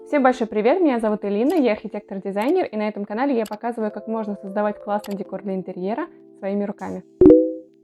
Всем большой привет, меня зовут Элина, я архитектор-дизайнер, и на этом канале я показываю, как можно создавать классный декор для интерьера своими руками.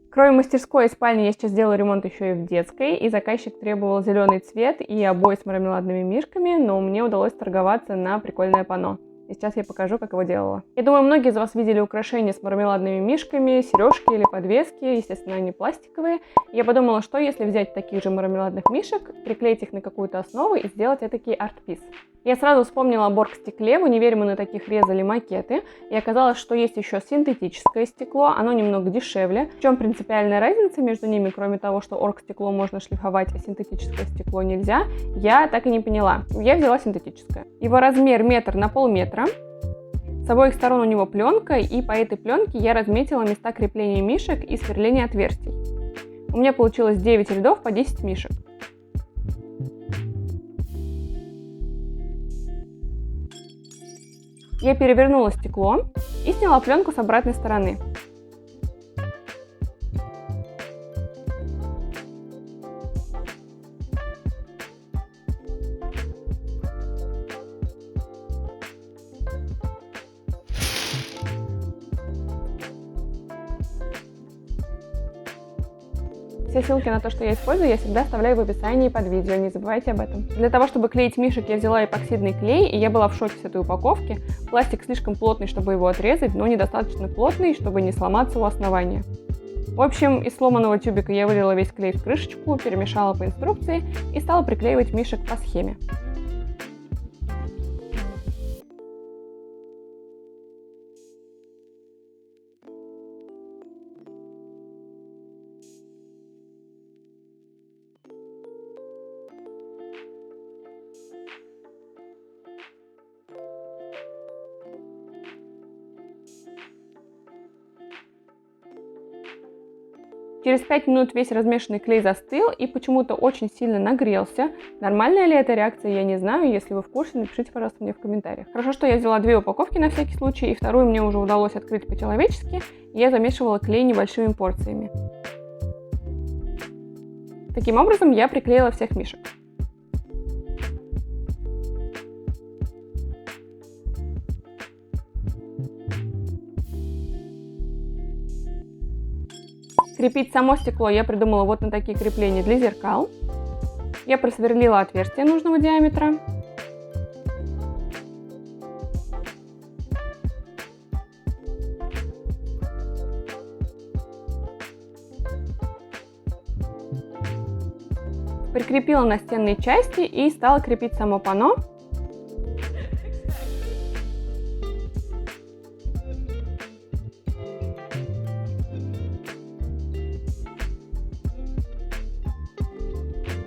Кроме мастерской и спальни, я сейчас делаю ремонт еще и в детской, и заказчик требовал зеленый цвет и обои с мармеладными мишками, но мне удалось торговаться на прикольное панно. И сейчас я покажу, как его делала. Я думаю, многие из вас видели украшения с мармеладными мишками, сережки или подвески, естественно, они пластиковые. Я подумала, что если взять таких же мармеладных мишек, приклеить их на какую-то основу и сделать этакий арт-пис. Я сразу вспомнила о боргстекле, в универе мы на таких резали макеты, и оказалось, что есть еще синтетическое стекло, оно немного дешевле. В чем принципиальная разница между ними, кроме того, что оргстекло можно шлифовать, а синтетическое стекло нельзя, я так и не поняла. Я взяла синтетическое. Его размер метр на полметра. С обоих сторон у него пленка, и по этой пленке я разметила места крепления мишек и сверления отверстий. У меня получилось 9 рядов по 10 мишек. Я перевернула стекло и сняла пленку с обратной стороны. Все ссылки на то, что я использую, я всегда оставляю в описании под видео, не забывайте об этом. Для того, чтобы клеить мишек, я взяла эпоксидный клей, и я была в шоке с этой упаковки. Пластик слишком плотный, чтобы его отрезать, но недостаточно плотный, чтобы не сломаться у основания. В общем, из сломанного тюбика я вылила весь клей в крышечку, перемешала по инструкции и стала приклеивать мишек по схеме. Через 5 минут весь размешанный клей застыл и почему-то очень сильно нагрелся. Нормальная ли это реакция, я не знаю. Если вы в курсе, напишите, пожалуйста, мне в комментариях. Хорошо, что я взяла 2 упаковки на всякий случай, и вторую мне уже удалось открыть по-человечески. Я замешивала клей небольшими порциями. Таким образом, я приклеила всех мишек. Крепить само стекло я придумала вот на такие крепления для зеркал. Я просверлила отверстие нужного диаметра. Прикрепила настенные части и стала крепить само панно.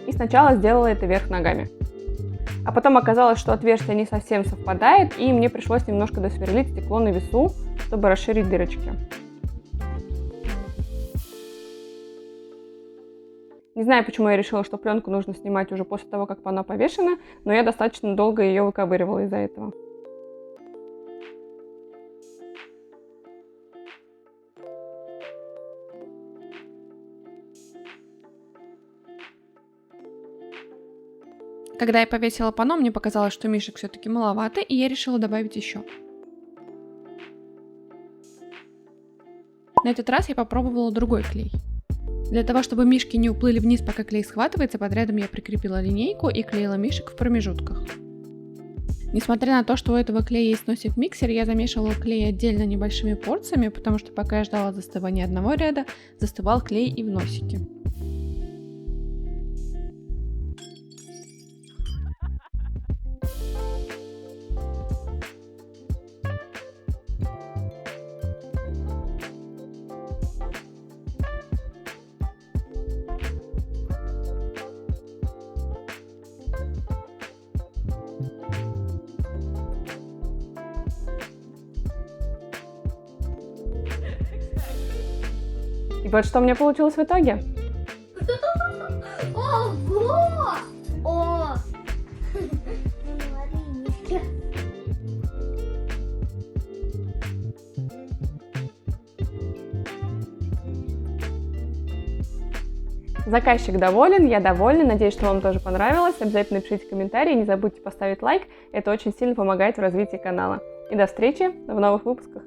И сначала сделала это вверх ногами. А потом оказалось, что отверстие не совсем совпадает, и мне пришлось немножко досверлить стекло на весу, чтобы расширить дырочки. Не знаю, почему я решила, что пленку нужно снимать уже после того, как панно повешено, но я достаточно долго ее выковыривала из-за этого. Когда я повесила панно, мне показалось, что мишек все-таки маловато, и я решила добавить еще. На этот раз я попробовала другой клей. Для того, чтобы мишки не уплыли вниз, пока клей схватывается, под рядом я прикрепила линейку и клеила мишек в промежутках. Несмотря на то, что у этого клея есть носик-миксер, я замешивала клей отдельно небольшими порциями, потому что пока я ждала застывания одного ряда, застывал клей и в носике. И вот что у меня получилось в итоге. Ого! О! Заказчик доволен, я довольна, надеюсь, что вам тоже понравилось. Обязательно пишите комментарии, не забудьте поставить лайк, это очень сильно помогает в развитии канала. И до встречи в новых выпусках.